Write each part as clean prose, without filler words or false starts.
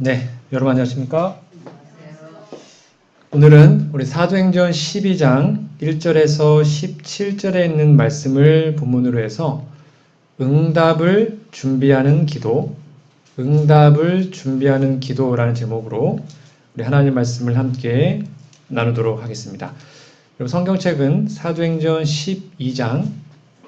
네, 여러분 안녕하십니까? 오늘은 우리 사도행전 12장 1절에서 17절에 있는 말씀을 본문으로 해서 응답을 준비하는 기도라는 제목으로 우리 하나님 말씀을 함께 나누도록 하겠습니다. 여러분 성경책은 사도행전 12장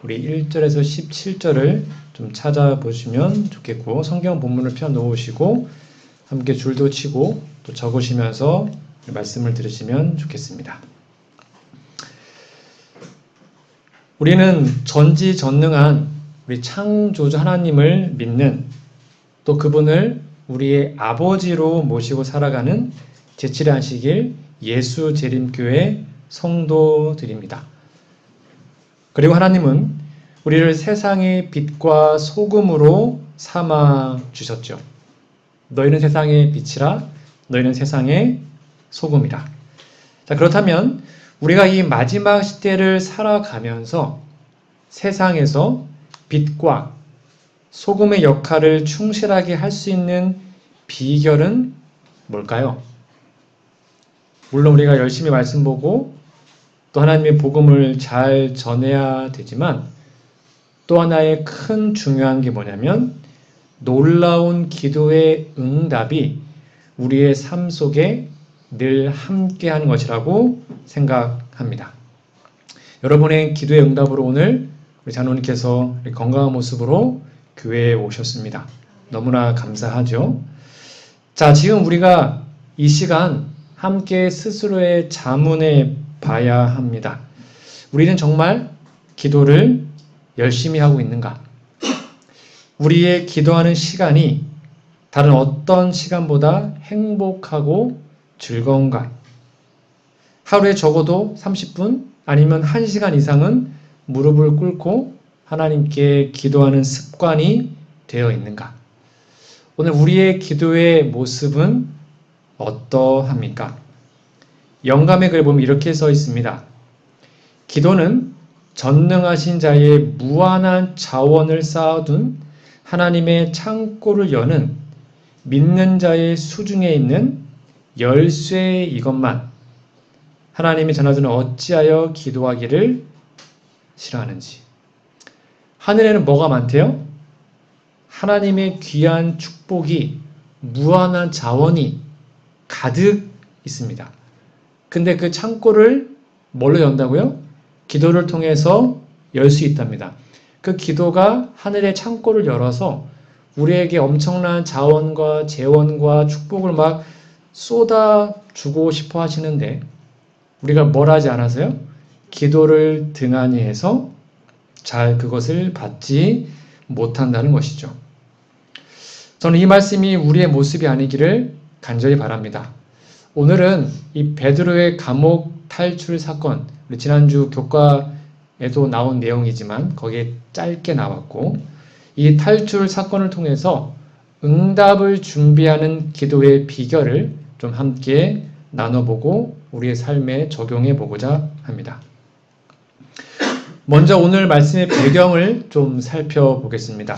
우리 1절에서 17절을 좀 찾아보시면 좋겠고, 성경 본문을 펴 놓으시고 함께 줄도 치고 또 적으시면서 말씀을 들으시면 좋겠습니다. 우리는 전지전능한 우리 창조주 하나님을 믿는, 또 그분을 우리의 아버지로 모시고 살아가는 제7의 안식일 예수재림교회 성도들입니다. 그리고 하나님은 우리를 세상의 빛과 소금으로 삼아 주셨죠. 너희는 세상의 빛이라, 너희는 세상의 소금이라. 자, 그렇다면 우리가 이 마지막 시대를 살아가면서 세상에서 빛과 소금의 역할을 충실하게 할 수 있는 비결은 뭘까요? 물론 우리가 열심히 말씀 보고 또 하나님의 복음을 잘 전해야 되지만, 또 하나의 큰 중요한 게 뭐냐면 놀라운 기도의 응답이 우리의 삶 속에 늘 함께하는 것이라고 생각합니다. 여러분의 기도의 응답으로 오늘 우리 장로님께서 건강한 모습으로 교회에 오셨습니다. 너무나 감사하죠. 자, 지금 우리가 이 시간 함께 스스로의 자문해 봐야 합니다. 우리는 정말 기도를 열심히 하고 있는가? 우리의 기도하는 시간이 다른 어떤 시간보다 행복하고 즐거운가? 하루에 적어도 30분 아니면 1시간 이상은 무릎을 꿇고 하나님께 기도하는 습관이 되어 있는가? 오늘 우리의 기도의 모습은 어떠합니까? 영감의 글을 보면 이렇게 써 있습니다. 기도는 전능하신 자의 무한한 자원을 쌓아둔 하나님의 창고를 여는 믿는 자의 수중에 있는 열쇠 이것만 하나님이 전하주는 어찌하여 기도하기를 싫어하는지. 하늘에는 뭐가 많대요? 하나님의 귀한 축복이, 무한한 자원이 가득 있습니다. 근데 그 창고를 뭘로 연다고요? 기도를 통해서 열 수 있답니다. 그 기도가 하늘의 창고를 열어서 우리에게 엄청난 자원과 재원과 축복을 막 쏟아주고 싶어 하시는데, 우리가 뭘 하지 않아서요? 기도를 등한히 해서 잘 그것을 받지 못한다는 것이죠. 저는 이 말씀이 우리의 모습이 아니기를 간절히 바랍니다. 오늘은 이 베드로의 감옥 탈출 사건, 우리 지난주 교과에도 나온 내용이지만 거기에 짧게 나왔고, 이 탈출 사건을 통해서 응답을 준비하는 기도의 비결을 좀 함께 나눠보고 우리의 삶에 적용해 보고자 합니다. 먼저 오늘 말씀의 배경을 좀 살펴보겠습니다.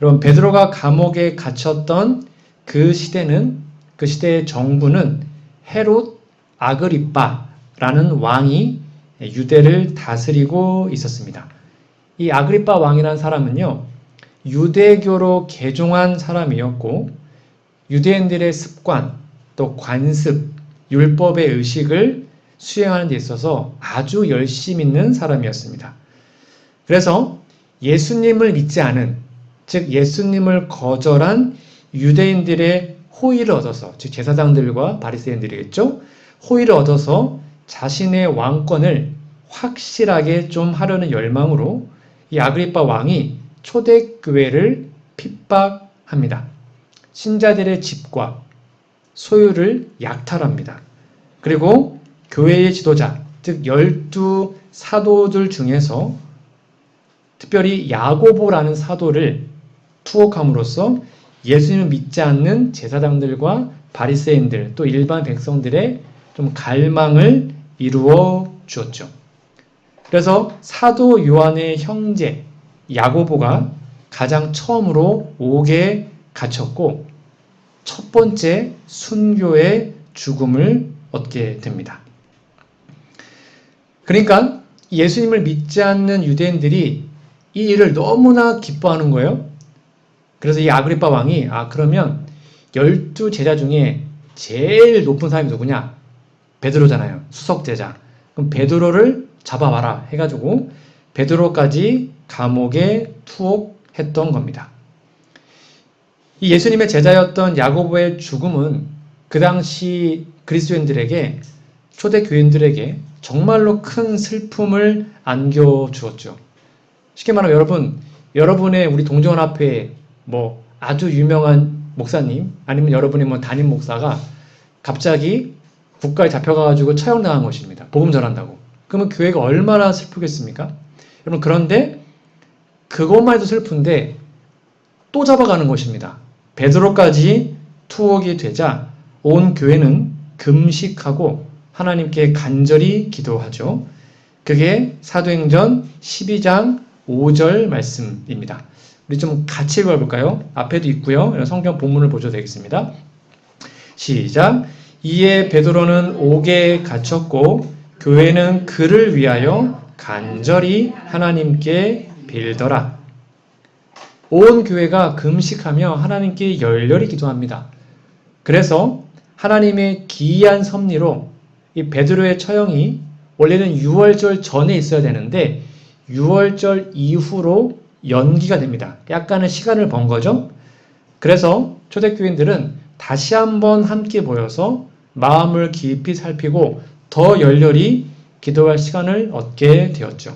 여러분, 베드로가 감옥에 갇혔던 그 시대의 정부는 헤롯 아그리빠라는 왕이 유대를 다스리고 있었습니다. 이 아그리빠 왕이라는 사람은요, 유대교로 개종한 사람이었고, 유대인들의 습관, 또 관습, 율법의 의식을 수행하는 데 있어서 아주 열심 있는 사람이었습니다. 그래서 예수님을 믿지 않은, 즉 예수님을 거절한 유대인들의 호의를 얻어서, 즉 제사장들과 바리새인들이겠죠, 호의를 얻어서 자신의 왕권을 확실하게 좀 하려는 열망으로 이 아그리빠 왕이 초대교회를 핍박합니다. 신자들의 집과 소유를 약탈합니다. 그리고 교회의 지도자, 즉 12 사도들 중에서 특별히 야고보라는 사도를 투옥함으로써 예수님을 믿지 않는 제사장들과 바리새인들, 또 일반 백성들의 좀 갈망을 이루어 주었죠. 그래서 사도 요한의 형제 야고보가 가장 처음으로 옥에 갇혔고, 첫 번째 순교의 죽음을 얻게 됩니다. 그러니까 예수님을 믿지 않는 유대인들이 이 일을 너무나 기뻐하는 거예요. 그래서 이 아그리빠 왕이 그러면 12제자 중에 제일 높은 사람이 누구냐? 베드로잖아요. 수석제자. 그럼 베드로를 잡아와라 해가지고 베드로까지 감옥에 투옥했던 겁니다. 이 예수님의 제자였던 야고보의 죽음은 그 당시 그리스도인들에게, 초대교인들에게 정말로 큰 슬픔을 안겨주었죠. 쉽게 말하면 여러분의 우리 동정원합회에 아주 유명한 목사님, 아니면 여러분의 담임 목사가 갑자기 국가에 잡혀가지고 처형당한 것입니다. 복음 전한다고. 그러면 교회가 얼마나 슬프겠습니까? 여러분, 그런데 그것만 해도 슬픈데 또 잡아가는 것입니다. 베드로까지 투옥이 되자 온 교회는 금식하고 하나님께 간절히 기도하죠. 그게 사도행전 12장 5절 말씀입니다. 우리 좀 같이 읽어볼까요? 앞에도 있고요. 성경 본문을 보셔도 되겠습니다. 시작. 이에 베드로는 옥에 갇혔고 교회는 그를 위하여 간절히 하나님께 빌더라. 온 교회가 금식하며 하나님께 열렬히 기도합니다. 그래서 하나님의 기이한 섭리로 이 베드로의 처형이 원래는 유월절 전에 있어야 되는데 유월절 이후로 연기가 됩니다. 약간의 시간을 번 거죠. 그래서 초대교인들은 다시 한번 함께 모여서 마음을 깊이 살피고 더 열렬히 기도할 시간을 얻게 되었죠.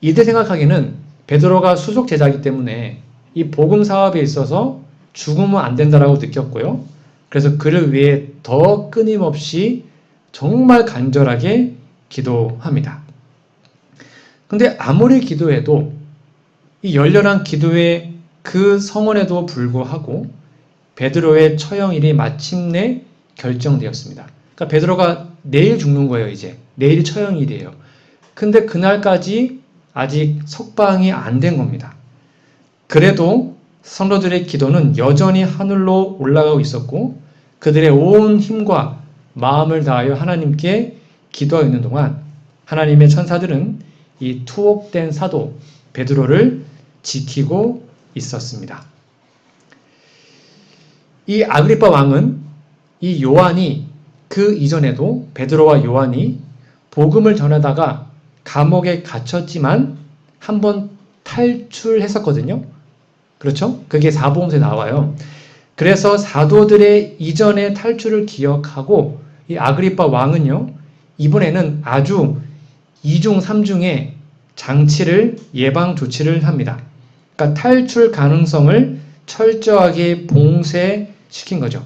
이때 생각하기는 베드로가 수속 제자이기 때문에 이 복음 사업에 있어서 죽으면 안 된다라고 느꼈고요. 그래서 그를 위해 더 끊임없이 정말 간절하게 기도합니다. 근데 아무리 기도해도 이 열렬한 기도의 그 성원에도 불구하고 베드로의 처형일이 마침내 결정되었습니다. 그러니까 베드로가 내일 죽는 거예요, 이제. 내일이 처형일이에요. 근데 그날까지 아직 석방이 안 된 겁니다. 그래도 성도들의 기도는 여전히 하늘로 올라가고 있었고 그들의 온 힘과 마음을 다하여 하나님께 기도하고 있는 동안 하나님의 천사들은 이 투옥된 사도 베드로를 지키고 있었습니다. 이 아그리빠 왕은 이 요한이 그 이전에도 베드로와 요한이 복음을 전하다가 감옥에 갇혔지만 한번 탈출했었거든요. 그렇죠? 그게 사복음서에 나와요. 그래서 사도들의 이전의 탈출을 기억하고 이 아그리빠 왕은요, 이번에는 아주 2중 3중의 장치를 예방 조치를 합니다. 그러니까 탈출 가능성을 철저하게 봉쇄시킨 거죠.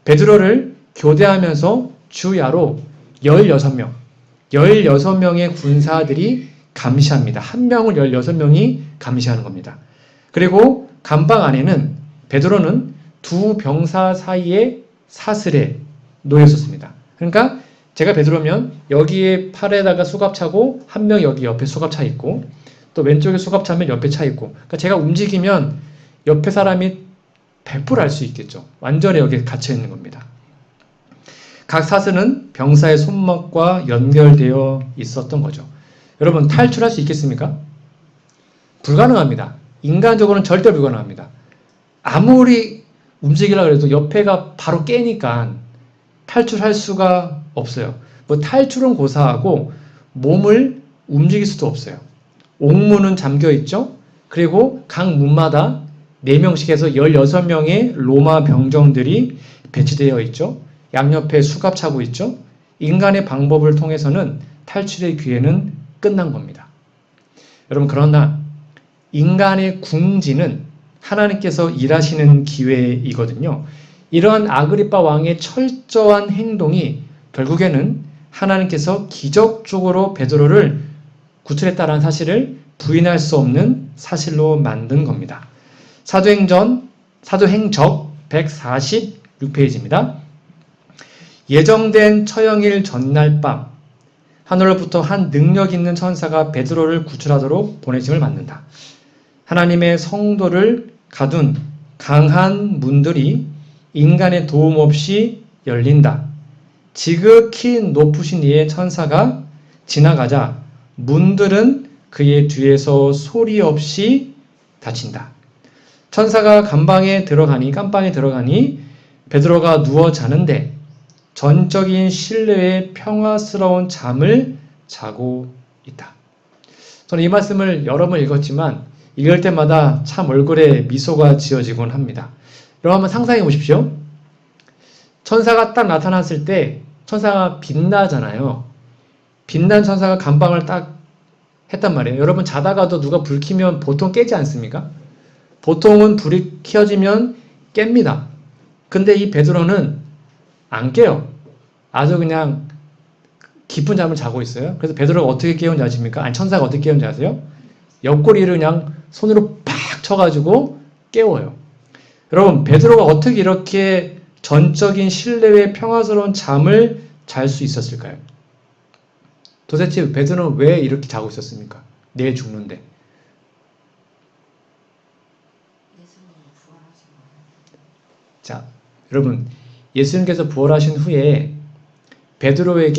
베드로를 교대하면서 주야로 16명의 군사들이 감시합니다. 한 명을 16명이 감시하는 겁니다. 그리고 감방 안에는 베드로는 두 병사 사이에 사슬에 놓여 있었습니다. 그러니까 제가 베드로면 여기에 팔에다가 수갑 차고 한 명 여기 옆에 수갑 차 있고 또 왼쪽에 수갑 차면 옆에 차 있고, 그러니까 제가 움직이면 옆에 사람이 100% 알 수 있겠죠. 완전히 여기에 갇혀 있는 겁니다. 각 사슬은 병사의 손목과 연결되어 있었던 거죠. 여러분, 탈출할 수 있겠습니까? 불가능합니다. 인간적으로는 절대 불가능합니다. 아무리 움직이려고 해도 옆에가 바로 깨니까 탈출할 수가 없어요. 탈출은 고사하고 몸을 움직일 수도 없어요. 옥문은 잠겨 있죠. 그리고 각 문마다 4명씩 해서 16명의 로마 병정들이 배치되어 있죠. 양옆에 수갑 차고 있죠. 인간의 방법을 통해서는 탈출의 기회는 끝난 겁니다. 여러분, 그러나 인간의 궁지는 하나님께서 일하시는 기회이거든요. 이러한 아그리빠 왕의 철저한 행동이 결국에는 하나님께서 기적적으로 베드로를 구출했다는 사실을 부인할 수 없는 사실로 만든 겁니다. 사도행적 146페이지입니다. 예정된 처형일 전날 밤 하늘로부터 한 능력 있는 천사가 베드로를 구출하도록 보내심을 받는다. 하나님의 성도를 가둔 강한 문들이 인간의 도움 없이 열린다. 지극히 높으신 이의 천사가 지나가자 문들은 그의 뒤에서 소리 없이 닫힌다. 천사가 깜방에 들어가니 베드로가 누워 자는데 전적인 신뢰의 평화스러운 잠을 자고 있다. 저는 이 말씀을 여러 번 읽었지만 읽을 때마다 참 얼굴에 미소가 지어지곤 합니다. 여러분 한번 상상해 보십시오. 천사가 딱 나타났을 때 천사가 빛나잖아요. 빛난 천사가 감방을 딱 했단 말이에요. 여러분 자다가도 누가 불 켜면 보통 깨지 않습니까? 보통은 불이 켜지면 깹니다. 근데 이 베드로는 안 깨요. 아주 그냥 깊은 잠을 자고 있어요. 그래서 베드로가 어떻게 깨운지 아십니까? 아니 천사가 어떻게 깨운지 아세요? 옆구리를 그냥 손으로 팍 쳐가지고 깨워요. 여러분 베드로가 어떻게 이렇게 전적인 신뢰의 평화스러운 잠을 잘 수 있었을까요? 도대체 베드로는 왜 이렇게 자고 있었습니까? 내일 죽는데. 자, 여러분 예수님께서 부활하신 후에 베드로의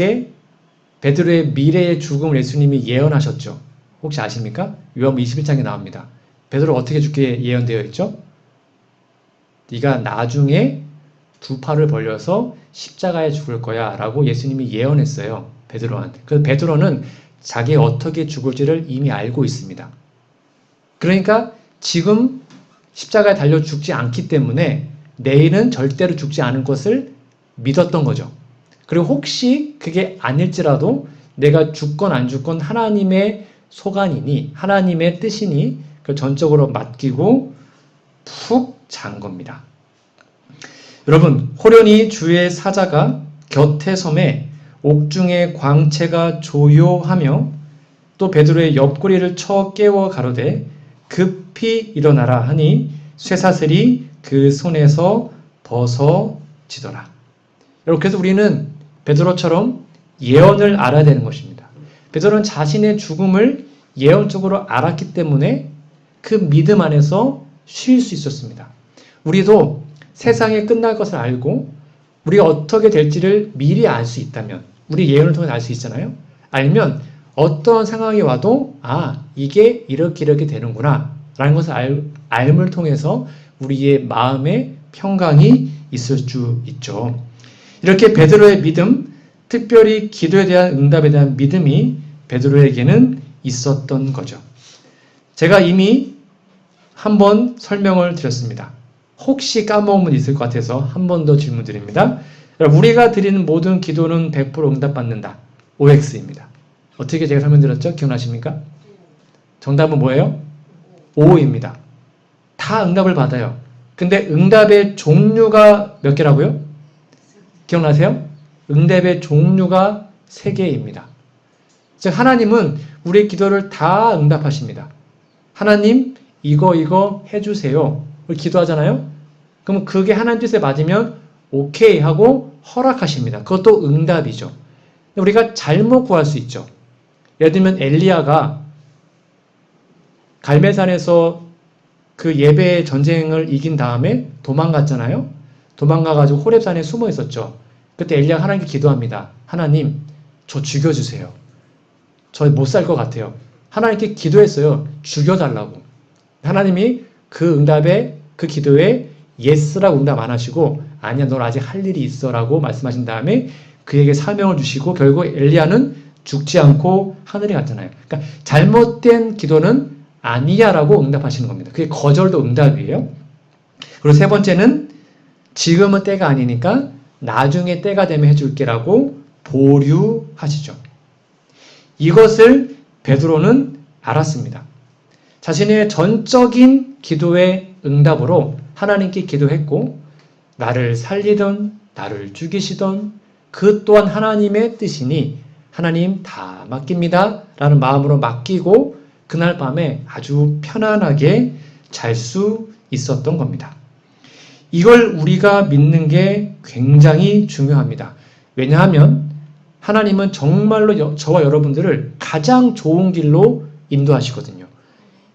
미래의 죽음을 예수님이 예언하셨죠. 혹시 아십니까? 요한복음 21장에 나옵니다. 베드로가 어떻게 죽게 예언되어 있죠? 네가 나중에 두 팔을 벌려서 십자가에 죽을 거야 라고 예수님이 예언했어요. 베드로한테. 그래서 베드로는 자기가 어떻게 죽을지를 이미 알고 있습니다. 그러니까 지금 십자가에 달려 죽지 않기 때문에 내일은 절대로 죽지 않을 것을 믿었던 거죠. 그리고 혹시 그게 아닐지라도 내가 죽건 안 죽건 하나님의 소관이니 하나님의 뜻이니 그 전적으로 맡기고 푹 잔 겁니다. 여러분 호련히 주의 사자가 곁에 섬에 옥중의 광채가 조요하며 또 베드로의 옆구리를 쳐 깨워 가로되 급히 일어나라 하니 쇠사슬이 그 손에서 벗어지더라. 여러분 그래서 우리는 베드로처럼 예언을 알아야 되는 것입니다. 베드로는 자신의 죽음을 예언적으로 알았기 때문에 그 믿음 안에서 쉴 수 있었습니다. 우리도 세상에 끝날 것을 알고 우리가 어떻게 될지를 미리 알 수 있다면 우리 예언을 통해 알 수 있잖아요. 알면 어떤 상황이 와도 이게 이렇게 되는구나 라는 것을 알을 통해서 우리의 마음에 평강이 있을 수 있죠. 이렇게 베드로의 믿음, 특별히 기도에 대한 응답에 대한 믿음이 베드로에게는 있었던 거죠. 제가 이미 한번 설명을 드렸습니다. 혹시 까먹은 분 있을 것 같아서 한 번 더 질문 드립니다. 우리가 드리는 모든 기도는 100% 응답받는다. OX입니다. 어떻게 제가 설명드렸죠? 기억나십니까? 정답은 뭐예요? O입니다. 다 응답을 받아요. 근데 응답의 종류가 몇 개라고요? 기억나세요? 응답의 종류가 3개입니다. 즉 하나님은 우리의 기도를 다 응답하십니다. 하나님 이거 해주세요. 우리 기도하잖아요? 그럼 그게 하나님 뜻에 맞으면 오케이 하고 허락하십니다. 그것도 응답이죠. 우리가 잘못 구할 수 있죠. 예를 들면 엘리야가 갈멜산에서 그 예배 전쟁을 이긴 다음에 도망갔잖아요. 도망가가지고 호렙산에 숨어 있었죠. 그때 엘리야가 하나님께 기도합니다. 하나님 저 죽여주세요. 저 못 살 것 같아요. 하나님께 기도했어요. 죽여달라고. 하나님이 그 응답에 그 기도에 예스라고 응답 안 하시고 아니야 넌 아직 할 일이 있어 라고 말씀하신 다음에 그에게 사명을 주시고 결국 엘리야는 죽지 않고 하늘에 갔잖아요. 그러니까 잘못된 기도는 아니야 라고 응답하시는 겁니다. 그게 거절도 응답이에요. 그리고 세 번째는 지금은 때가 아니니까 나중에 때가 되면 해줄게 라고 보류하시죠. 이것을 베드로는 알았습니다. 자신의 전적인 기도의 응답으로 하나님께 기도했고 나를 살리던 나를 죽이시던 그 또한 하나님의 뜻이니 하나님 다 맡깁니다 라는 마음으로 맡기고 그날 밤에 아주 편안하게 잘 수 있었던 겁니다. 이걸 우리가 믿는 게 굉장히 중요합니다. 왜냐하면 하나님은 정말로 저와 여러분들을 가장 좋은 길로 인도하시거든요.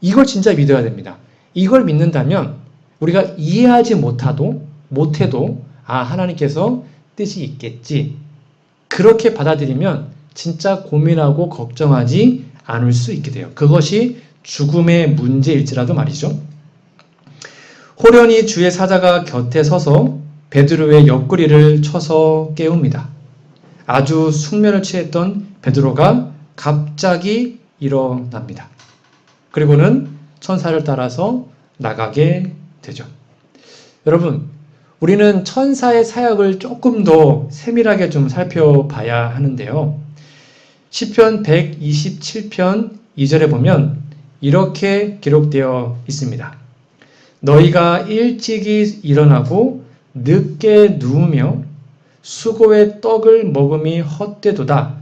이걸 진짜 믿어야 됩니다. 이걸 믿는다면 우리가 이해하지 못해도 하나님께서 뜻이 있겠지. 그렇게 받아들이면 진짜 고민하고 걱정하지 않을 수 있게 돼요. 그것이 죽음의 문제일지라도 말이죠. 호련히 주의 사자가 곁에 서서 베드로의 옆구리를 쳐서 깨웁니다. 아주 숙면을 취했던 베드로가 갑자기 일어납니다. 그리고는 천사를 따라서 나가게 되죠. 여러분, 우리는 천사의 사역을 조금 더 세밀하게 좀 살펴봐야 하는데요. 시편 127편 2절에 보면 이렇게 기록되어 있습니다. 너희가 일찍이 일어나고 늦게 누우며 수고의 떡을 먹음이 헛되도다.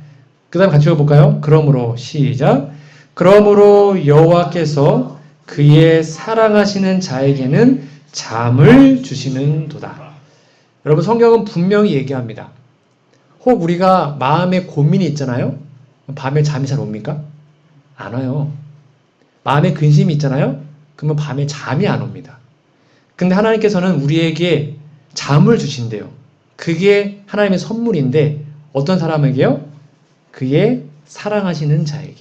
그 다음 같이 읽어볼까요? 그러므로 시작. 그러므로 여호와께서 그의 사랑하시는 자에게는 잠을 주시는도다. 여러분, 성경은 분명히 얘기합니다. 혹 우리가 마음에 고민이 있잖아요. 밤에 잠이 잘 옵니까? 안 와요. 마음에 근심이 있잖아요. 그러면 밤에 잠이 안 옵니다. 근데 하나님께서는 우리에게 잠을 주신대요. 그게 하나님의 선물인데 어떤 사람에게요? 그의 사랑하시는 자에게.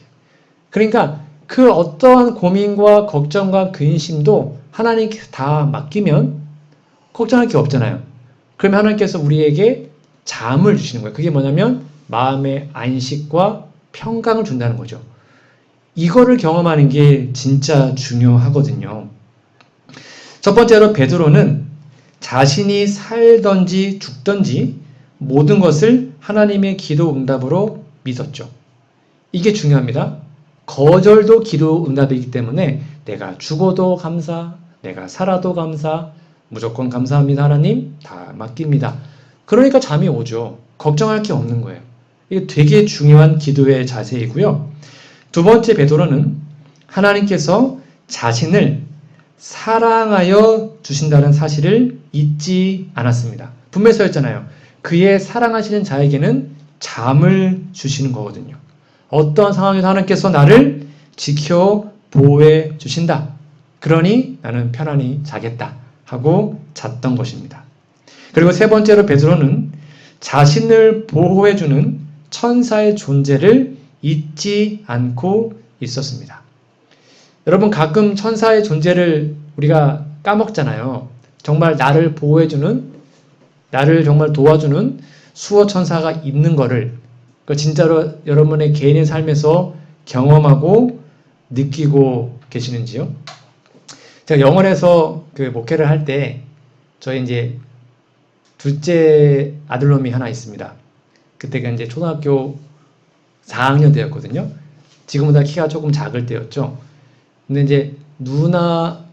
그러니까 그 어떠한 고민과 걱정과 근심도 하나님께 다 맡기면 걱정할 게 없잖아요. 그러면 하나님께서 우리에게 잠을 주시는 거예요. 그게 뭐냐면 마음의 안식과 평강을 준다는 거죠. 이거를 경험하는 게 진짜 중요하거든요. 첫 번째로 베드로는 자신이 살든지 죽든지 모든 것을 하나님의 기도 응답으로 믿었죠. 이게 중요합니다. 거절도 기도 응답이기 때문에 내가 죽어도 감사, 내가 살아도 감사, 무조건 감사합니다 하나님, 다 맡깁니다. 그러니까 잠이 오죠. 걱정할 게 없는 거예요. 이게 되게 중요한 기도의 자세이고요. 두 번째 베드로는 하나님께서 자신을 사랑하여 주신다는 사실을 잊지 않았습니다. 분명히 써있잖아요. 그의 사랑하시는 자에게는 잠을 주시는 거거든요. 어떤 상황에서 하나님께서 나를 지켜 보호해 주신다. 그러니 나는 편안히 자겠다 하고 잤던 것입니다. 그리고 세 번째로 베드로는 자신을 보호해 주는 천사의 존재를 잊지 않고 있었습니다. 여러분, 가끔 천사의 존재를 우리가 까먹잖아요. 정말 나를 보호해주는, 나를 정말 도와주는 수호 천사가 있는 거를 진짜로 여러분의 개인의 삶에서 경험하고 느끼고 계시는지요? 제가 영월에서 그 목회를 할 때 저희 이제 둘째 아들놈이 하나 있습니다. 그때가 이제 초등학교 4학년 때였거든요. 지금보다 키가 조금 작을 때였죠. 근데 이제 누나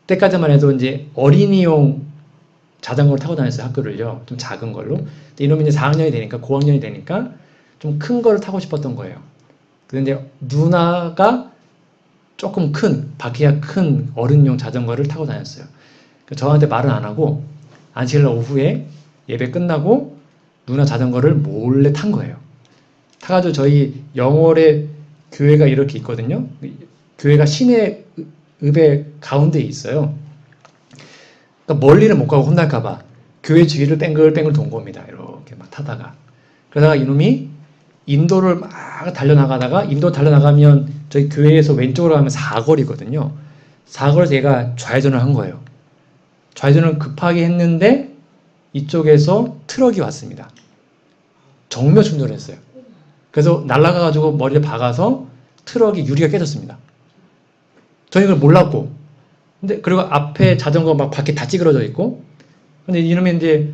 그때까지만 해도 이제 어린이용 자전거를 타고 다녔어요. 학교를요. 좀 작은 걸로. 근데 이놈이 이제 4학년이 되니까 고학년이 되니까 좀 큰 거를 타고 싶었던 거예요. 근데 이제 누나가 조금 큰 바퀴가 큰 어른용 자전거를 타고 다녔어요. 저한테 말은 안 하고 안식일 오후에 예배 끝나고 누나 자전거를 몰래 탄 거예요. 타가지고 저희 영월에 교회가 이렇게 있거든요. 교회가 시내 읍의 가운데에 있어요. 그러니까 멀리는 못 가고 혼날까봐 교회 주위를 뺑글뺑글 돈 겁니다. 이렇게 막 타다가. 그러다가 이놈이 인도를 막 달려나가다가 인도 달려나가면 저희 교회에서 왼쪽으로 가면 사거리거든요. 사거리에서 얘가 좌회전을 한 거예요. 좌회전을 급하게 했는데 이쪽에서 트럭이 왔습니다. 정면 충돌을 했어요. 그래서 날아가가지고 머리를 박아서 트럭이 유리가 깨졌습니다. 저는 이걸 몰랐고, 근데 그리고 앞에 자전거 막 바퀴 다 찌그러져 있고, 근데 이놈이 이제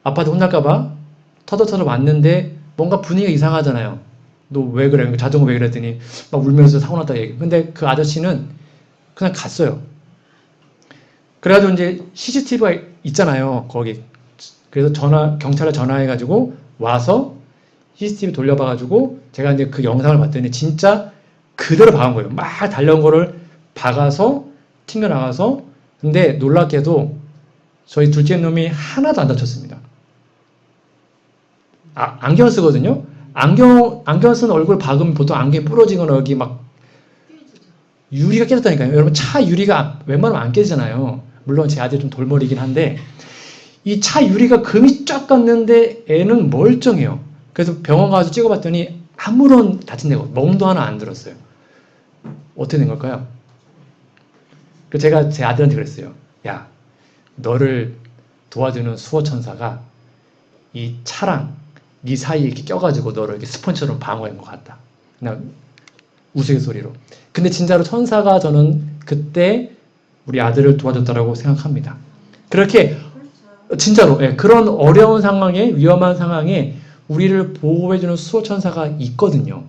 아빠한테 혼날까봐 터덕터덕 왔는데 뭔가 분위기가 이상하잖아요. 너 왜 그래? 자전거 왜 그랬더니 막 울면서 사고 났다 얘기. 근데 그 아저씨는 그냥 갔어요. 그래가지고 이제 CCTV가 있잖아요. 거기. 그래서 경찰에 전화해가지고 와서 CCTV 돌려봐가지고 제가 이제 그 영상을 봤더니 진짜 그대로 박은 거예요. 막 달려온 거를 박아서 튕겨나가서. 근데 놀랍게도 저희 둘째 놈이 하나도 안 다쳤습니다. 안경을 쓰거든요. 안경 쓴 얼굴 박으면 보통 안경이 부러지거나 여기 막 유리가 깨졌다니까요. 여러분 차 유리가 웬만하면 안 깨지잖아요. 물론 제 아들이 좀 돌머리긴 한데 이 차 유리가 금이 쫙 갔는데 애는 멀쩡해요. 그래서 병원 가서 찍어봤더니 아무런 다친 데가 멍도 하나 안 들었어요. 어떻게 된 걸까요? 제가 제 아들한테 그랬어요. 야, 너를 도와주는 수호천사가 이 차랑 네 사이에 이렇게 껴가지고 너를 이렇게 스펀지처럼 방어한 것 같다. 그냥 우스갯소리로. 근데 진짜로 천사가 저는 그때 우리 아들을 도와줬다라고 생각합니다. 그렇게 진짜로 그런 어려운 상황에 위험한 상황에 우리를 보호해주는 수호천사가 있거든요.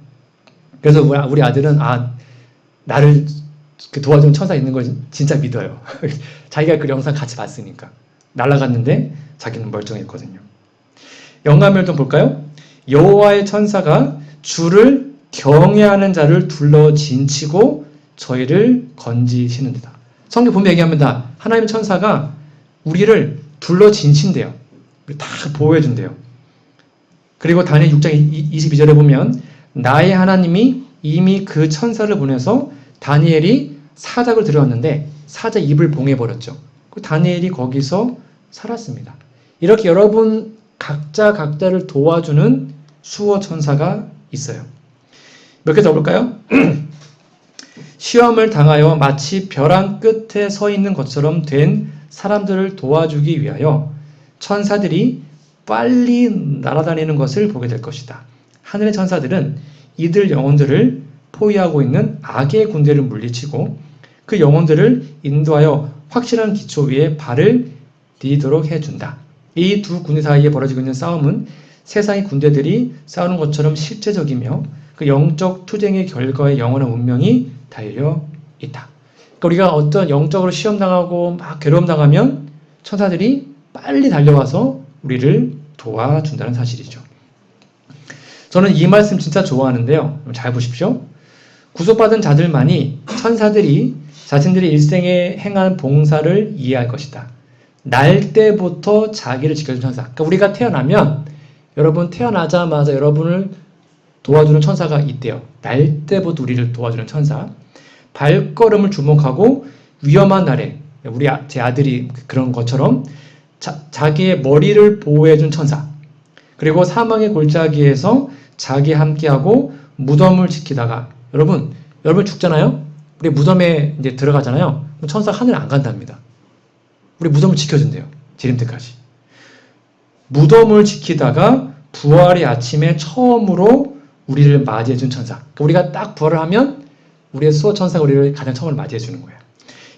그래서 우리 아들은 나를 도와주는 천사 있는 걸 진짜 믿어요. 자기가 그 영상 같이 봤으니까. 날아갔는데 자기는 멀쩡했거든요. 영감을 좀 볼까요? 여호와의 천사가 주를 경외하는 자를 둘러 진치고 저희를 건지시는도다. 성경 보면 얘기합니다. 하나님의 천사가 우리를 둘러 진친대요. 다 보호해준대요. 그리고 다니엘 6장 22절에 보면 나의 하나님이 이미 그 천사를 보내서 다니엘이 사닥을 들여왔는데 사자 입을 봉해버렸죠. 다니엘이 거기서 살았습니다. 이렇게 여러분 각자를 도와주는 수호 천사가 있어요. 몇 개 더 볼까요? 시험을 당하여 마치 벼랑 끝에 서 있는 것처럼 된 사람들을 도와주기 위하여 천사들이 빨리 날아다니는 것을 보게 될 것이다. 하늘의 천사들은 이들 영혼들을 포위하고 있는 악의 군대를 물리치고 그 영혼들을 인도하여 확실한 기초 위에 발을 디디도록 해준다. 이 두 군대 사이에 벌어지고 있는 싸움은 세상의 군대들이 싸우는 것처럼 실제적이며 그 영적 투쟁의 결과에 영원한 운명이 달려 있다. 그러니까 우리가 어떤 영적으로 시험당하고 막 괴로움당하면 천사들이 빨리 달려와서 우리를 도와준다는 사실이죠. 저는 이 말씀 진짜 좋아하는데요. 잘 보십시오. 구속받은 자들만이 천사들이 자신들의 일생에 행한 봉사를 이해할 것이다. 날 때부터 자기를 지켜준 천사. 그러니까 우리가 태어나면 여러분 태어나자마자 여러분을 도와주는 천사가 있대요. 날 때부터 우리를 도와주는 천사. 발걸음을 주목하고 위험한 날에 제 아들이 그런 것처럼 자기의 머리를 보호해준 천사. 그리고 사망의 골짜기에서 자기 함께하고 무덤을 지키다가 여러분 죽잖아요? 우리 무덤에 이제 들어가잖아요? 천사가 하늘 안 간답니다. 우리 무덤을 지켜준대요. 재림 때까지. 무덤을 지키다가 부활의 아침에 처음으로 우리를 맞이해준 천사. 그러니까 우리가 딱 부활을 하면 우리의 수호 천사가 우리를 가장 처음으로 맞이해주는 거예요.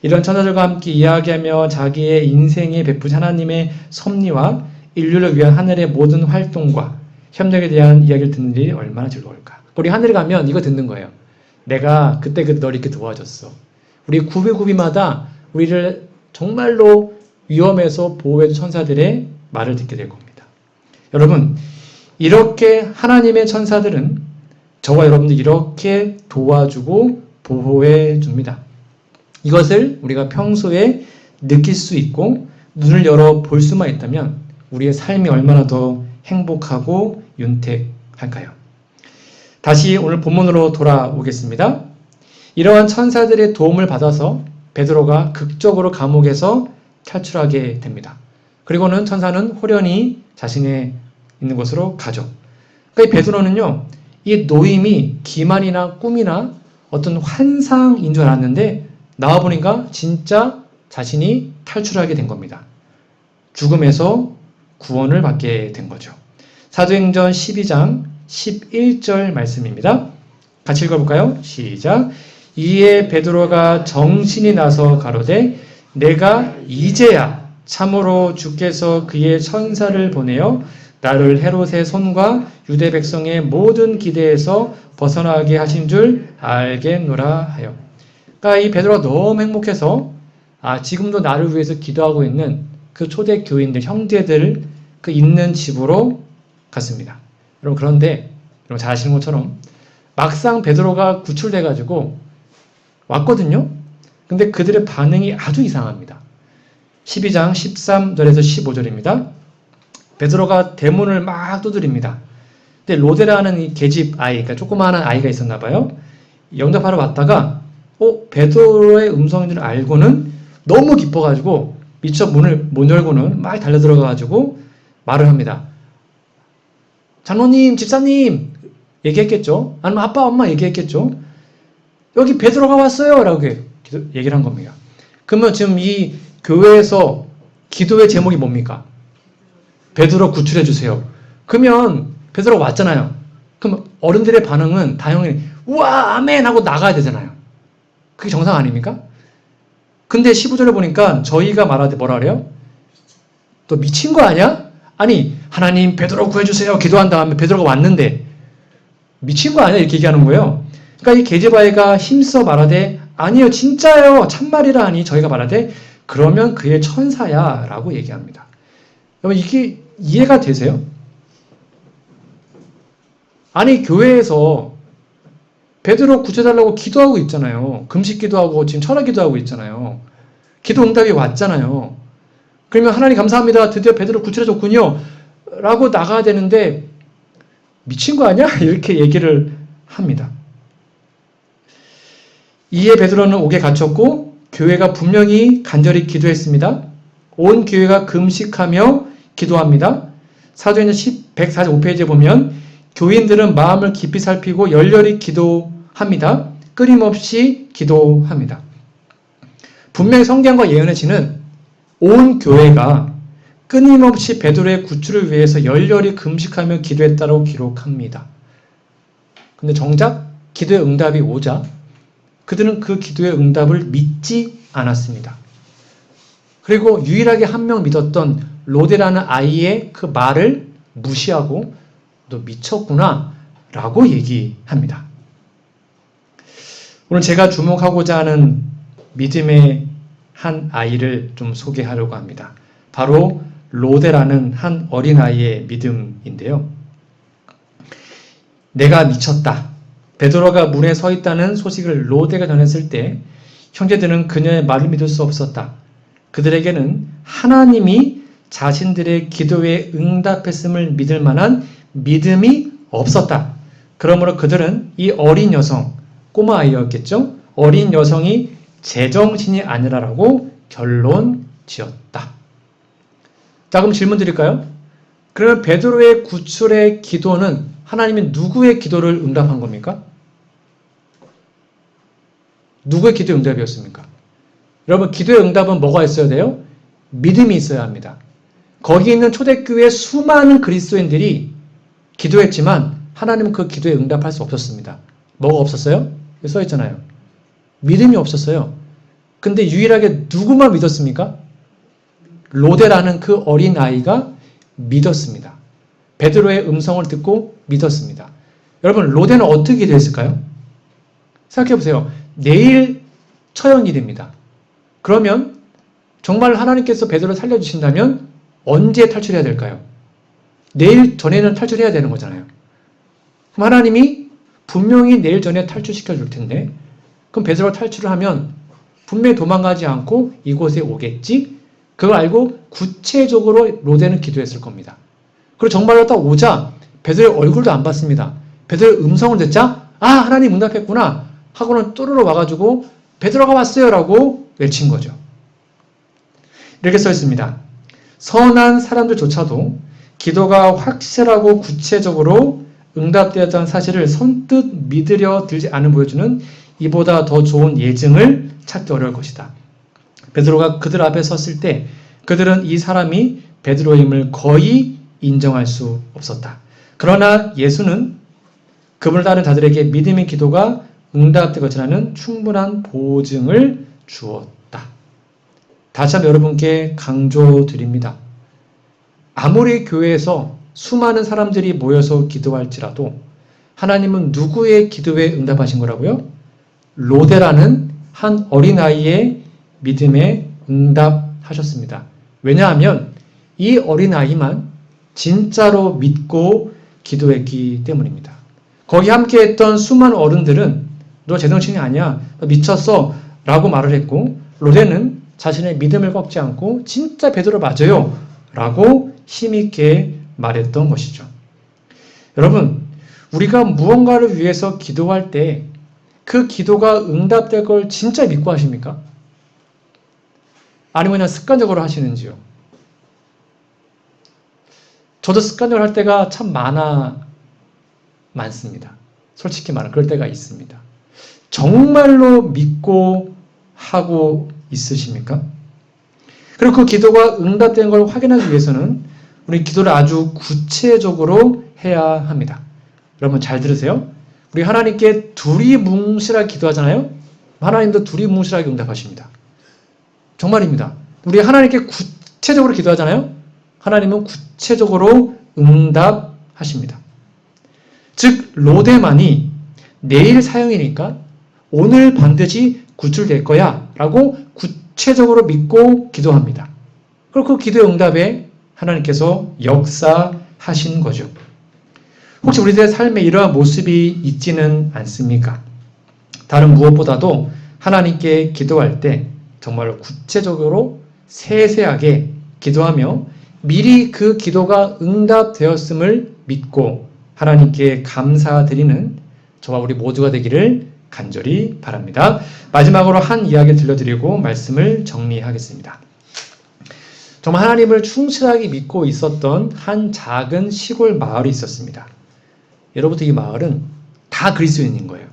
이런 천사들과 함께 이야기하며 자기의 인생에 베푸신 하나님의 섭리와 인류를 위한 하늘의 모든 활동과 협력에 대한 이야기를 듣는 일이 얼마나 즐거울까. 우리 하늘에 가면 이거 듣는 거예요. 내가 그때 널 이렇게 도와줬어. 우리 구비마다 우리를 정말로 위험에서 보호해준 천사들의 말을 듣게 될 겁니다. 여러분, 이렇게 하나님의 천사들은 저와 여러분들 이렇게 도와주고 보호해 줍니다. 이것을 우리가 평소에 느낄 수 있고 눈을 열어 볼 수만 있다면 우리의 삶이 얼마나 더 행복하고 윤택할까요? 다시 오늘 본문으로 돌아오겠습니다. 이러한 천사들의 도움을 받아서 베드로가 극적으로 감옥에서 탈출하게 됩니다. 그리고는 천사는 호련히 자신의 있는 곳으로 가죠. 그러니까 이 베드로는요, 이 노임이 기만이나 꿈이나 어떤 환상인 줄 알았는데 나와보니까 진짜 자신이 탈출하게 된 겁니다. 죽음에서 구원을 받게 된 거죠. 사도행전 12장 11절 말씀입니다. 같이 읽어볼까요? 시작. 이에 베드로가 정신이 나서 가로되 내가 이제야 참으로 주께서 그의 천사를 보내어 나를 헤롯의 손과 유대 백성의 모든 기대에서 벗어나게 하신 줄 알겠노라 하여. 그러니까 이 베드로가 너무 행복해서 지금도 나를 위해서 기도하고 있는 그 초대 교인들, 형제들 그 있는 집으로 갔습니다. 여러분 그런데 여러분 잘 아시는 것처럼 막상 베드로가 구출돼가지고 왔거든요. 근데 그들의 반응이 아주 이상합니다. 12장 13절에서 15절입니다. 베드로가 대문을 막 두드립니다. 근데 로데라는 이 계집 아이, 그러니까 조그마한 아이가 있었나 봐요. 영접하러 왔다가 베드로의 음성인 줄 알고는 너무 기뻐가지고 미처 문을 못 열고는 막 달려들어가가지고 말을 합니다. 장로님, 집사님 얘기했겠죠? 아니면 아빠, 엄마 얘기했겠죠? 여기 베드로가 왔어요! 라고 얘기를 한 겁니다. 그러면 지금 이 교회에서 기도의 제목이 뭡니까? 베드로 구출해주세요. 그러면 베드로가 왔잖아요. 그럼 어른들의 반응은 당연히 우와 아멘 하고 나가야 되잖아요. 그게 정상 아닙니까? 근데 15절에 보니까 저희가 말할 때 뭐라 그래요? 또 미친 거 아니야? 아니 하나님 베드로 구해주세요 기도한 다음에 베드로가 왔는데 미친 거 아니야? 이렇게 얘기하는 거예요. 그러니까 이 게르바이가 힘써 말하되 아니요 진짜요 참말이라 하니 저희가 말하되 그러면 그의 천사야 라고 얘기합니다. 여러분 이게 이해가 되세요? 아니 교회에서 베드로 구제달라고 기도하고 있잖아요. 금식 기도하고 지금 철학 기도하고 있잖아요. 기도 응답이 왔잖아요. 그러면 하나님 감사합니다. 드디어 베드로 구출해줬군요. 라고 나가야 되는데 미친 거 아니야? 이렇게 얘기를 합니다. 이에 베드로는 옥에 갇혔고 교회가 분명히 간절히 기도했습니다. 온 교회가 금식하며 기도합니다. 사도행전 145페이지에 보면 교인들은 마음을 깊이 살피고 열렬히 기도합니다. 끊임없이 기도합니다. 분명히 성경과 예언의 지는 온 교회가 끊임없이 베드로의 구출을 위해서 열렬히 금식하며 기도했다고 기록합니다. 근데 정작 기도의 응답이 오자 그들은 그 기도의 응답을 믿지 않았습니다. 그리고 유일하게 한 명 믿었던 로데라는 아이의 그 말을 무시하고 너 미쳤구나 라고 얘기합니다. 오늘 제가 주목하고자 하는 믿음의 한 아이를 좀 소개하려고 합니다. 바로 로데라는 한 어린아이의 믿음인데요. 내가 미쳤다. 베드로가 문에 서 있다는 소식을 로데가 전했을 때 형제들은 그녀의 말을 믿을 수 없었다. 그들에게는 하나님이 자신들의 기도에 응답했음을 믿을 만한 믿음이 없었다. 그러므로 그들은 이 어린 여성, 꼬마 아이였겠죠? 어린 여성이 제정신이 아니라라고 결론 지었다. 자, 그럼 질문 드릴까요? 그러면 베드로의 구출의 기도는 하나님이 누구의 기도를 응답한 겁니까? 누구의 기도의 응답이었습니까? 여러분, 기도의 응답은 뭐가 있어야 돼요? 믿음이 있어야 합니다. 거기 있는 초대교회 수많은 그리스도인들이 기도했지만 하나님은 그 기도에 응답할 수 없었습니다. 뭐가 없었어요? 여기 써 있잖아요. 믿음이 없었어요. 근데 유일하게 누구만 믿었습니까? 로데라는 그 어린 아이가 믿었습니다. 베드로의 음성을 듣고 믿었습니다. 여러분, 로데는 어떻게 기도했을까요? 생각해보세요. 내일 처형이 됩니다. 그러면 정말 하나님께서 베드로를 살려주신다면 언제 탈출해야 될까요? 내일 전에는 탈출해야 되는 거잖아요. 그럼 하나님이 분명히 내일 전에 탈출시켜 줄 텐데 그럼 베드로가 탈출을 하면 분명히 도망가지 않고 이곳에 오겠지? 그걸 알고 구체적으로 로데는 기도했을 겁니다. 그리고 정말로 딱 오자 베드로의 얼굴도 안 봤습니다. 베드로의 음성을 듣자 아 하나님 응답했구나 하고는 또르르 와가지고 베드로가 왔어요 라고 외친 거죠. 이렇게 써 있습니다. 선한 사람들조차도 기도가 확실하고 구체적으로 응답되었다는 사실을 선뜻 믿으려 들지 않은 보여주는 이보다 더 좋은 예증을 찾기 어려울 것이다. 베드로가 그들 앞에 섰을 때 그들은 이 사람이 베드로임을 거의 인정할 수 없었다. 그러나 예수는 그분을 따른 자들에게 믿음의 기도가 응답될 것이라는 충분한 보증을 주었다. 다시 한번 여러분께 강조드립니다. 아무리 교회에서 수많은 사람들이 모여서 기도할지라도 하나님은 누구의 기도에 응답하신 거라고요? 로데라는 한 어린아이의 믿음에 응답하셨습니다. 왜냐하면 이 어린아이만 진짜로 믿고 기도했기 때문입니다. 거기 함께했던 수많은 어른들은 너 제정신이 아니야, 너 미쳤어 라고 말을 했고 로데는 자신의 믿음을 꺾지 않고 진짜 베드로 맞아요 라고 힘있게 말했던 것이죠. 여러분, 우리가 무언가를 위해서 기도할 때 그 기도가 응답될 걸 진짜 믿고 하십니까? 아니면 그냥 습관적으로 하시는지요? 저도 습관적으로 할 때가 참 많습니다. 솔직히 말하면 그럴 때가 있습니다. 정말로 믿고 하고 있으십니까? 그리고 그 기도가 응답된 걸 확인하기 위해서는 우리 기도를 아주 구체적으로 해야 합니다. 여러분 잘 들으세요. 우리 하나님께 두리뭉실하게 기도하잖아요. 하나님도 두리뭉실하게 응답하십니다. 정말입니다. 우리 하나님께 구체적으로 기도하잖아요. 하나님은 구체적으로 응답하십니다. 즉 로데만이 내일 사형이니까 오늘 반드시 구출될 거야 라고 구체적으로 믿고 기도합니다. 그리고 그 기도의 응답에 하나님께서 역사하신 거죠. 혹시 우리들의 삶에 이러한 모습이 있지는 않습니까? 다른 무엇보다도 하나님께 기도할 때 정말 구체적으로 세세하게 기도하며 미리 그 기도가 응답되었음을 믿고 하나님께 감사드리는 저와 우리 모두가 되기를 간절히 바랍니다. 마지막으로 한 이야기를 들려드리고 말씀을 정리하겠습니다. 정말 하나님을 충실하게 믿고 있었던 한 작은 시골 마을이 있었습니다. 여러분들 이 마을은 다 그리스도인인 거예요.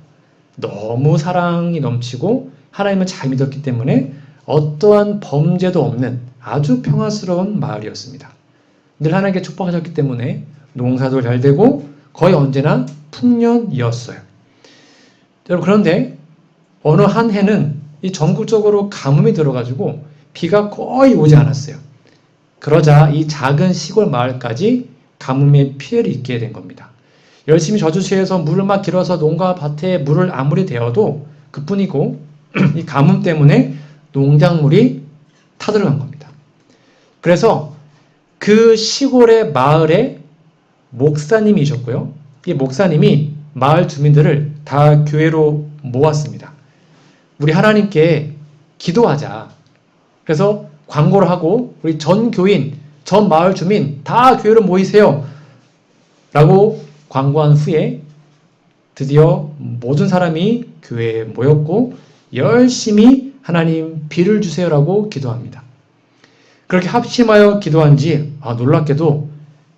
너무 사랑이 넘치고 하나님을 잘 믿었기 때문에 어떠한 범죄도 없는 아주 평화스러운 마을이었습니다. 늘 하나님께 축복하셨기 때문에 농사도 잘 되고 거의 언제나 풍년이었어요. 여러분 그런데 어느 한 해는 이 전국적으로 가뭄이 들어가지고 비가 거의 오지 않았어요. 그러자 이 작은 시골 마을까지 가뭄의 피해를 입게 된 겁니다. 열심히 저주시해서 물을 막 길어서 농가 밭에 물을 아무리 대어도 그뿐이고 이 가뭄 때문에 농작물이 타들어간 겁니다. 그래서 그 시골의 마을에 목사님이셨고요. 이 목사님이 마을 주민들을 다 교회로 모았습니다. 우리 하나님께 기도하자. 그래서 광고를 하고 우리 전 교인, 전 마을 주민 다 교회로 모이세요. 라고 광고한 후에 드디어 모든 사람이 교회에 모였고 열심히 하나님 비를 주세요라고 기도합니다. 그렇게 합심하여 기도한 지 놀랍게도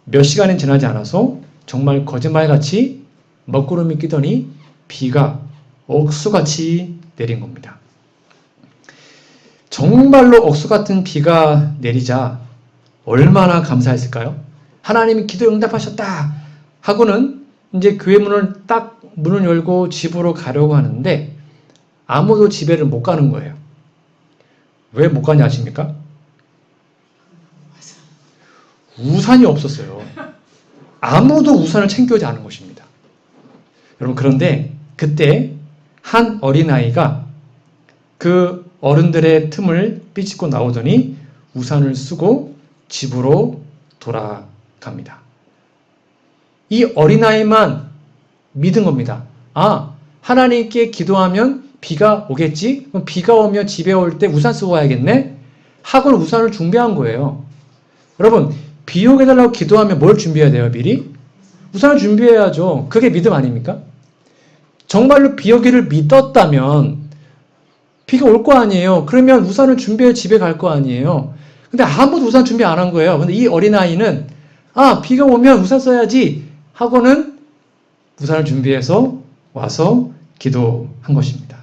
몇 시간이 지나지 않아서 정말 거짓말같이 먹구름이 끼더니 비가 억수같이 내린 겁니다. 정말로 억수같은 비가 내리자 얼마나 감사했을까요? 하나님이 기도 응답하셨다 하고는 이제 교회 문을 열고 집으로 가려고 하는데 아무도 집에를 못 가는 거예요. 왜 못 가냐 아십니까? 우산이 없었어요. 아무도 우산을 챙겨오지 않은 것입니다. 여러분 그런데 그때 한 어린아이가 그 어른들의 틈을 삐집고 나오더니 우산을 쓰고 집으로 돌아갑니다. 이 어린아이만 믿은 겁니다. 하나님께 기도하면 비가 오겠지? 그럼 비가 오면 집에 올 때 우산 쓰고 와야겠네? 하고는 우산을 준비한 거예요. 여러분 비 오게 해달라고 기도하면 뭘 준비해야 돼요 미리? 우산을 준비해야죠. 그게 믿음 아닙니까? 정말로 비 오기를 믿었다면 비가 올 거 아니에요. 그러면 우산을 준비해 집에 갈 거 아니에요. 근데 아무도 우산 준비 안 한 거예요. 근데 이 어린아이는 비가 오면 우산 써야지 하고는 우산을 준비해서 와서 기도한 것입니다.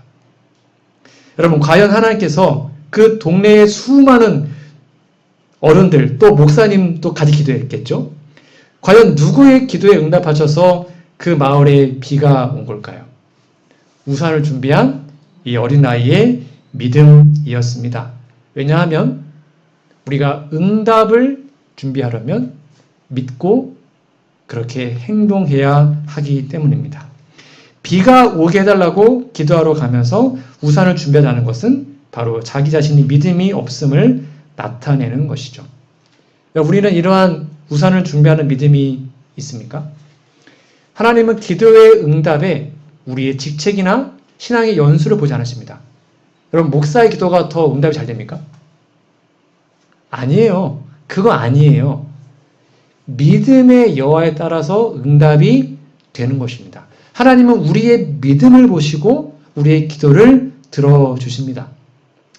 여러분 과연 하나님께서 그 동네의 수많은 어른들 또 목사님도 같이 기도했겠죠? 과연 누구의 기도에 응답하셔서 그 마을에 비가 온 걸까요? 우산을 준비한 이 어린아이의 믿음이었습니다. 왜냐하면 우리가 응답을 준비하려면 믿고 그렇게 행동해야 하기 때문입니다. 비가 오게 해달라고 기도하러 가면서 우산을 준비하는 것은 바로 자기 자신이 믿음이 없음을 나타내는 것이죠. 우리는 이러한 우산을 준비하는 믿음이 있습니까? 하나님은 기도의 응답에 우리의 직책이나 신앙의 연수를 보지 않으십니다. 여러분 목사의 기도가 더 응답이 잘 됩니까? 아니에요. 그거 아니에요. 믿음의 여하에 따라서 응답이 되는 것입니다. 하나님은 우리의 믿음을 보시고 우리의 기도를 들어주십니다.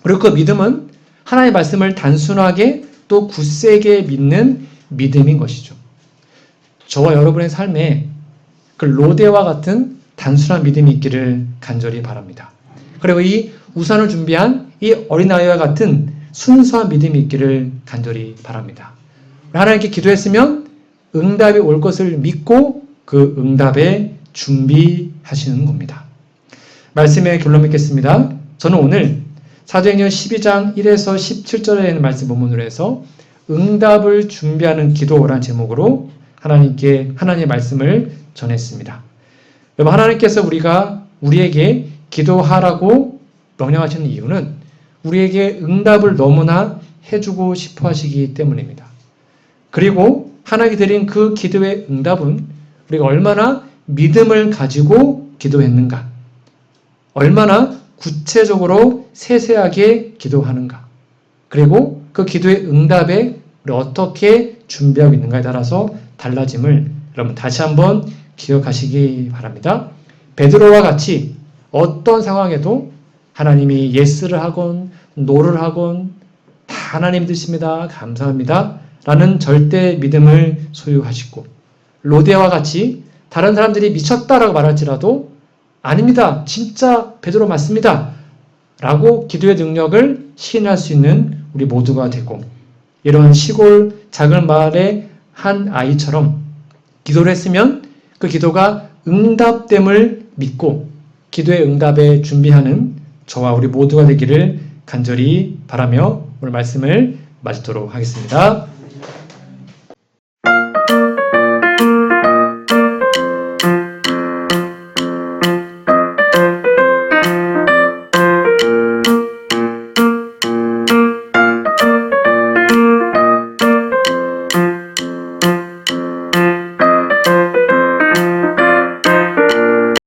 그리고 그 믿음은 하나님의 말씀을 단순하게 또 굳세게 믿는 믿음인 것이죠. 저와 여러분의 삶에 그 로데와 같은 단순한 믿음이 있기를 간절히 바랍니다. 그리고 이 우산을 준비한 이 어린아이와 같은 순수한 믿음이 있기를 간절히 바랍니다. 하나님께 기도했으면 응답이 올 것을 믿고 그 응답에 준비하시는 겁니다. 말씀의 결론 맺겠습니다. 저는 오늘 사도행전 12장 1에서 17절에 있는 말씀 본문으로 해서 응답을 준비하는 기도라는 제목으로 하나님의 말씀을 전했습니다. 여러분, 하나님께서 우리에게 기도하라고 명령하시는 이유는 우리에게 응답을 너무나 해주고 싶어 하시기 때문입니다. 그리고 하나님께 드린 그 기도의 응답은 우리가 얼마나 믿음을 가지고 기도했는가, 얼마나 구체적으로 세세하게 기도하는가, 그리고 그 기도의 응답에 우리 어떻게 준비하고 있는가에 따라서 달라짐을 여러분 다시 한번 기억하시기 바랍니다. 베드로와 같이 어떤 상황에도 하나님이 예스를 하건 노를 하건 다 하나님 뜻입니다, 감사합니다 라는 절대 믿음을 소유하시고, 로데와 같이 다른 사람들이 미쳤다라고 말할지라도 아닙니다, 진짜 베드로 맞습니다 라고 기도의 능력을 시인할 수 있는 우리 모두가 되고, 이런 시골 작은 마을의 한 아이처럼 기도를 했으면 그 기도가 응답됨을 믿고 기도의 응답에 준비하는 저와 우리 모두가 되기를 간절히 바라며 오늘 말씀을 마치도록 하겠습니다.